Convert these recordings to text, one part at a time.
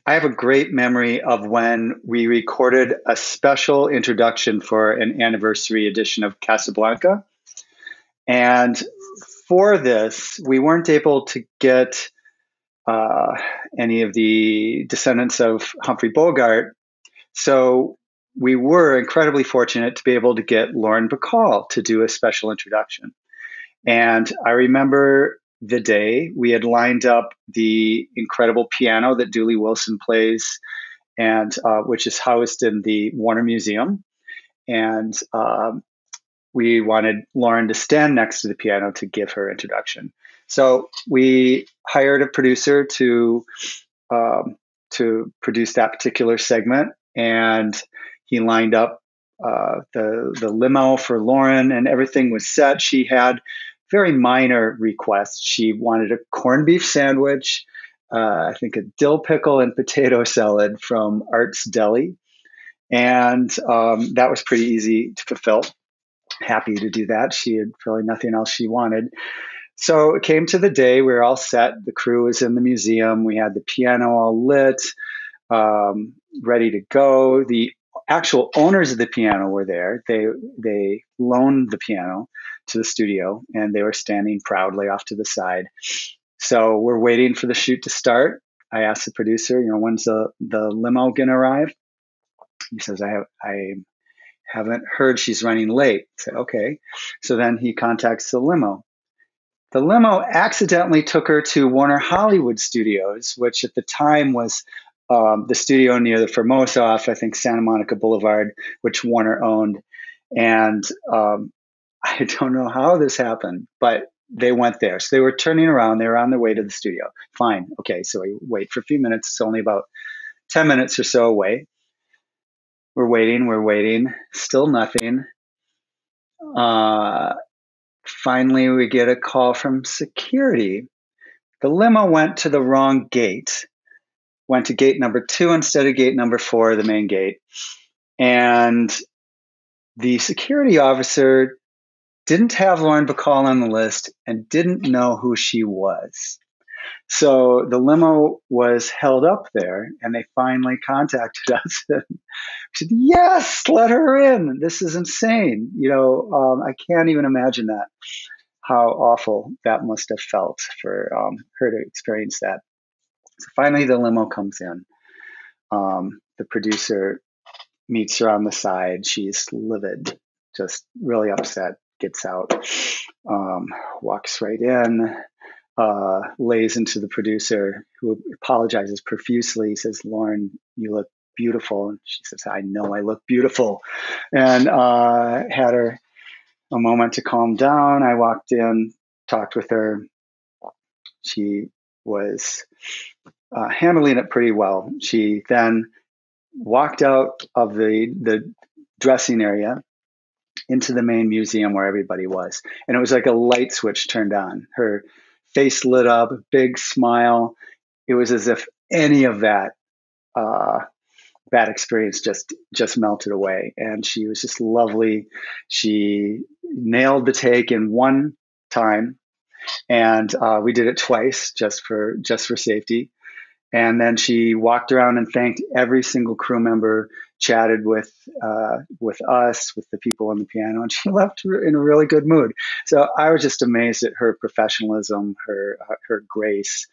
I have a great memory of when we recorded a special introduction for an anniversary edition of Casablanca. And for this, we weren't able to get uh, any of the descendants of Humphrey Bogart. So we were incredibly fortunate to be able to get Lauren Bacall to do a special introduction. And I remember the day we had lined up the incredible piano that Dooley Wilson plays, and which is housed in the Warner Museum. And we wanted Lauren to stand next to the piano to give her introduction. So we hired a producer um, to produce that particular segment, and he lined up the limo for Lauren, and everything was set. She had very minor requests. She wanted a corned beef sandwich, I think a dill pickle and potato salad from Art's Deli, and that was pretty easy to fulfill. Happy to do that. She had really nothing else she wanted. So it came to the day. We were all set. The crew was in the museum. We had the piano all lit, ready to go. The actual owners of the piano were there. They loaned the piano to the studio, and they were standing proudly off to the side. So we're waiting for the shoot to start. I asked the producer, when's the limo gonna arrive? He says, I haven't heard she's running late. I said, okay. So then he contacts the limo. The limo accidentally took her to Warner Hollywood Studios, which at the time was the studio near the Formosa off, I think, Santa Monica Boulevard, which Warner owned. And I don't know how this happened, but they went there. So they were turning around. They were on their way to the studio. Fine. Okay. So we wait for a few minutes. It's only about 10 minutes or so away. We're waiting. Still nothing. Uh, Finally, we get a call from security. The limo went to the wrong gate, went to gate number 2 instead of gate number 4, the main gate. And the security officer didn't have Lauren Bacall on the list and didn't know who she was. So the limo was held up there, and they finally contacted us. Said, yes, let her in. This is insane. I can't even imagine that, how awful that must have felt for her to experience that. So finally, the limo comes in. The producer meets her on the side. She's livid, just really upset, gets out, walks right in, lays into the producer, who apologizes profusely. He says, Lauren, you look beautiful. And she says, I know I look beautiful. And had her a moment to calm down. I walked in, talked with her. She was handling it pretty well. She then walked out of the dressing area into the main museum where everybody was. And it was like a light switch turned on. Her face lit up, big smile. It was as if any of that bad experience just melted away. And she was just lovely. She nailed the take in one time, and we did it twice just for safety. And then she walked around and thanked every single crew member, chatted with us, with the people on the piano, and she left in a really good mood. So I was just amazed at her professionalism, her grace,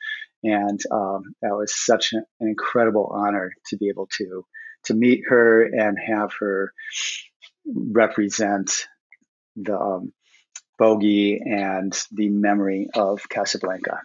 and that was such an incredible honor to be able to meet her and have her represent the bogey and the memory of Casablanca.